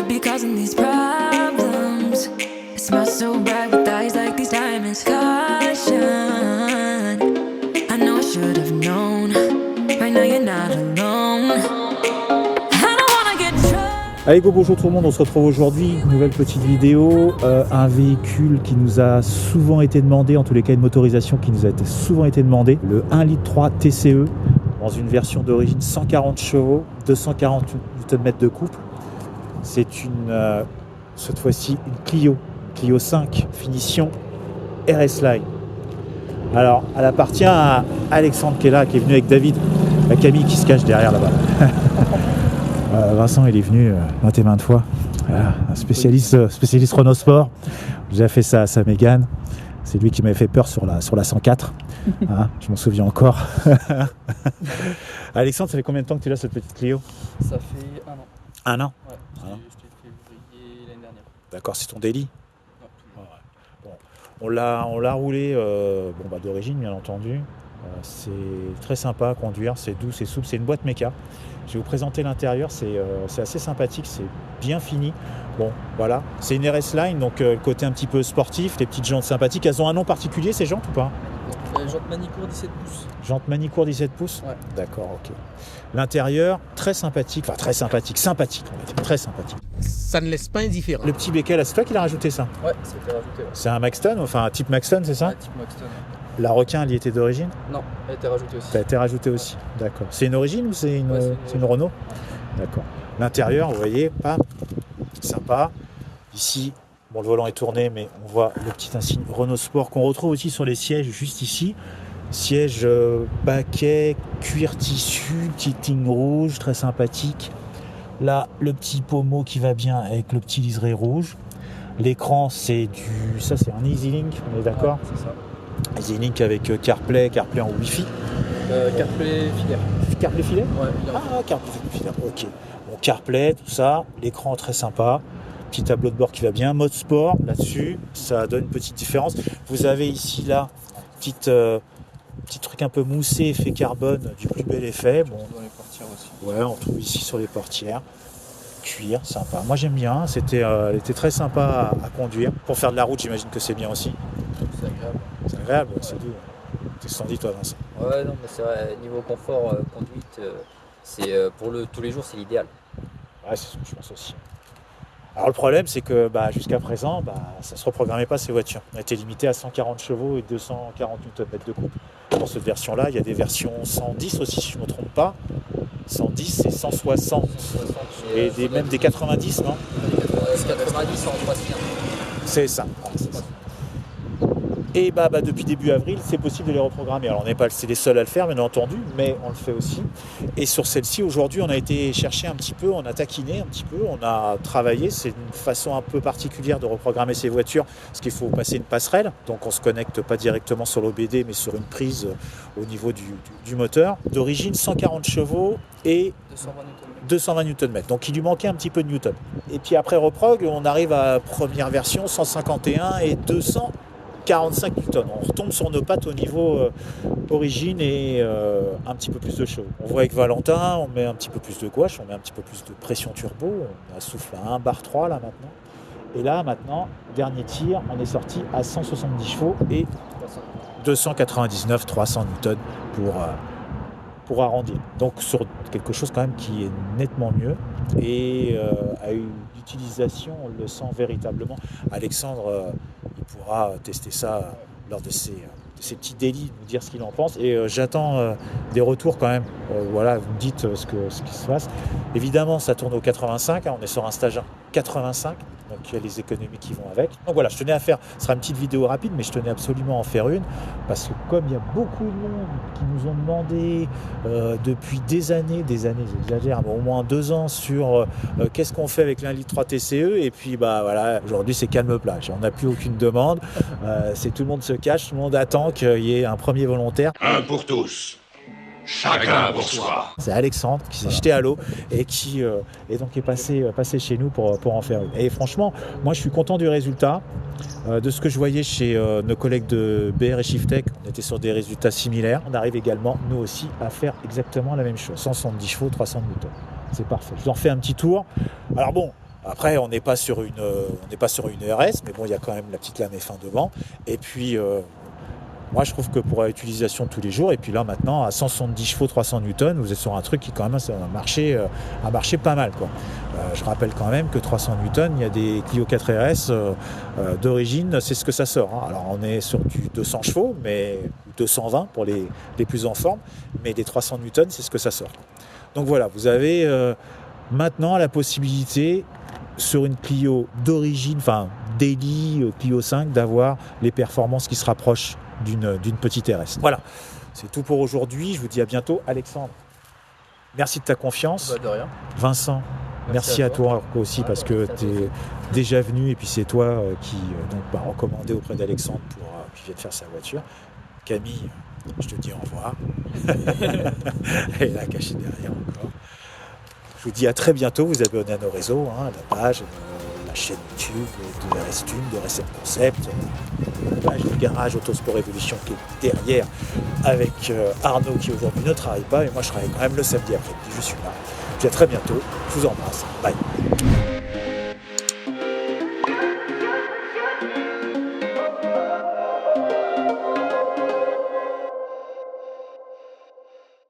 could be causing these problems. It smells so bright with eyes like these diamonds. Caution, I know I should have known. Right now you're not alone. I don't wanna get drunk. Allez go, bonjour tout le monde, on se retrouve aujourd'hui, nouvelle petite vidéo, un véhicule qui nous a souvent été demandé, en tous les cas une motorisation qui nous a souvent été demandée, le 1,3 litre TCE, dans une version d'origine 140 chevaux, 240 Nm de couple. C'est cette fois-ci une Clio 5, finition RS Line. Alors, elle appartient à Alexandre qui est là, qui est venu avec David, la Camille qui se cache derrière là-bas. Vincent, il est venu maintes et maintes fois. Voilà, un spécialiste Renault Sport. J'ai fait ça à sa Mégane. C'est lui qui m'avait fait peur sur la 104. Hein, je m'en souviens encore. Alexandre, ça fait combien de temps que tu as cette petite Clio? Ça fait 1 an. 1 an? Ouais, je l'ai février l'année dernière. D'accord, c'est ton délit? Ouais, bon, on l'a roulé d'origine, bien entendu. C'est très sympa à conduire, c'est doux, c'est souple, c'est une boîte méca. Je vais vous présenter l'intérieur, c'est assez sympathique, c'est bien fini. Bon, voilà, c'est une RS Line, donc le côté un petit peu sportif, les petites jantes sympathiques. Elles ont un nom particulier, ces jantes ou pas? Jante Manicourt 17 pouces. Jante Manicourt 17 pouces? Ouais. D'accord, ok. L'intérieur, très sympathique, on va dire, très sympathique. Ça ne laisse pas indifférent. Le petit béquet là, c'est toi qui l'as rajouté ça? Ouais, c'était rajouté. Ouais. C'est un Maxton, enfin un type Maxton, c'est ça? Ouais, type Maxton. La requin, elle y était d'origine? Non, elle a été rajoutée aussi. Ça a été rajouté aussi, d'accord. C'est une origine ou c'est une Renault? D'accord. L'intérieur, vous voyez, pas sympa. Ici, bon, le volant est tourné, mais on voit le petit insigne Renault Sport qu'on retrouve aussi sur les sièges, juste ici. Siège baquet, cuir tissu, petite ligne rouge, très sympathique. Là, le petit pommeau qui va bien avec le petit liseré rouge. L'écran, c'est un EasyLink, on est d'accord? Ouais, c'est ça. EasyLink avec CarPlay en Wi-Fi. CarPlay filaire. CarPlay filaire? Ouais, CarPlay filaire, ok. Bon, CarPlay, tout ça, l'écran très sympa. Petit tableau de bord qui va bien, mode sport là-dessus, ça donne une petite différence. Vous avez ici là, petit truc un peu moussé, effet carbone, du plus bel effet. Bon, dans les portières aussi. Ouais, on trouve ici sur les portières. Cuir, sympa. Moi j'aime bien, elle était très sympa à conduire. Pour faire de la route, j'imagine que c'est bien aussi. C'est agréable. C'est agréable, c'est doux. Qu'est-ce que t'en dis toi, Vincent? Ouais, non, mais c'est vrai, niveau confort, conduite, c'est pour tous les jours, c'est l'idéal. Ouais, c'est ce que je pense aussi. Alors le problème, c'est que jusqu'à présent, ça ne se reprogrammait pas ces voitures. On était limité à 140 chevaux et 240 Nm de couple. Dans cette version-là, il y a des versions 110 aussi, si je ne me trompe pas. 110 et 160. Et même des 90, non? 90 en 3 cylindres. C'est ça. Et depuis début avril, c'est possible de les reprogrammer. Alors on n'est pas les seuls à le faire, bien entendu, mais on le fait aussi. Et sur celle-ci, aujourd'hui, on a été chercher un petit peu, on a taquiné un petit peu, on a travaillé. C'est une façon un peu particulière de reprogrammer ces voitures, parce qu'il faut passer une passerelle. Donc on ne se connecte pas directement sur l'OBD, mais sur une prise au niveau du moteur. D'origine 140 chevaux et 220 Nm. Donc il lui manquait un petit peu de Newton. Et puis après reprog, on arrive à la première version 151 et 245 Newton. On retombe sur nos pattes au niveau origine et un petit peu plus de chevaux. On voit avec Valentin, on met un petit peu plus de gouache, on met un petit peu plus de pression turbo, on a souffle à 1 bar 3 là maintenant. Et là maintenant, dernier tir, on est sorti à 170 chevaux et 299 300 Newton pour arrondir. Donc sur quelque chose quand même qui est nettement mieux et à une utilisation, on le sent véritablement. Alexandre, il pourra tester ça lors de ses petits délits, nous dire ce qu'il en pense. Et j'attends des retours quand même. Voilà, vous me dites ce qui se passe. Évidemment, ça tourne au 85. On est sur un stage 85. Donc il y a les économies qui vont avec. Donc voilà, je tenais à faire, ce sera une petite vidéo rapide, mais je tenais absolument à en faire une, parce que comme il y a beaucoup de monde qui nous ont demandé depuis des années, j'exagère, au moins 2 ans, sur qu'est-ce qu'on fait avec l'1,3 litre TCE, et puis voilà, aujourd'hui c'est calme plage, on n'a plus aucune demande, c'est tout le monde se cache, tout le monde attend qu'il y ait un premier volontaire. Un pour tous. Chacun pour soi. C'est Alexandre qui s'est jeté à l'eau et qui est passé chez nous pour en faire une. Et franchement, moi je suis content du résultat. De ce que je voyais chez nos collègues de BR et Shiftech, on était sur des résultats similaires. On arrive également, nous aussi, à faire exactement la même chose. 170 chevaux, 300 Newton. C'est parfait. Je vous en fais un petit tour. Alors bon, Après, on n'est pas sur une ERS, mais bon, il y a quand même la petite lame F1 devant. Et puis, moi, je trouve que pour l'utilisation tous les jours, et puis là maintenant, à 170 chevaux, 300 Newton, vous êtes sur un truc qui quand même a marché pas mal, quoi. Je rappelle quand même que 300 Newton, il y a des Clio 4 RS d'origine, c'est ce que ça sort, hein. Alors on est sur du 200 chevaux, mais 220 pour les plus en forme, mais des 300 Newton, c'est ce que ça sort. Donc voilà, vous avez maintenant la possibilité sur une Clio d'origine, enfin Daily Clio 5, d'avoir les performances qui se rapprochent d'une petite RS. Voilà, c'est tout pour aujourd'hui. Je vous dis à bientôt. Alexandre, merci de ta confiance. De rien. Vincent, merci à toi aussi parce que tu es déjà venu et puis c'est toi qui m'a recommandé auprès d'Alexandre qui vient de faire sa voiture. Camille, je te dis au revoir. Elle est là cachée derrière encore. Je vous dis à très bientôt. Vous abonnez à nos réseaux, hein, la page, la chaîne YouTube de RSTune, de Reset Concept, la page du garage Autosport Evolution qui est derrière avec Arnaud qui aujourd'hui ne travaille pas, et moi je travaille quand même le samedi après-midi. Je suis là. Je vous dis à très bientôt. Je vous embrasse. Bye.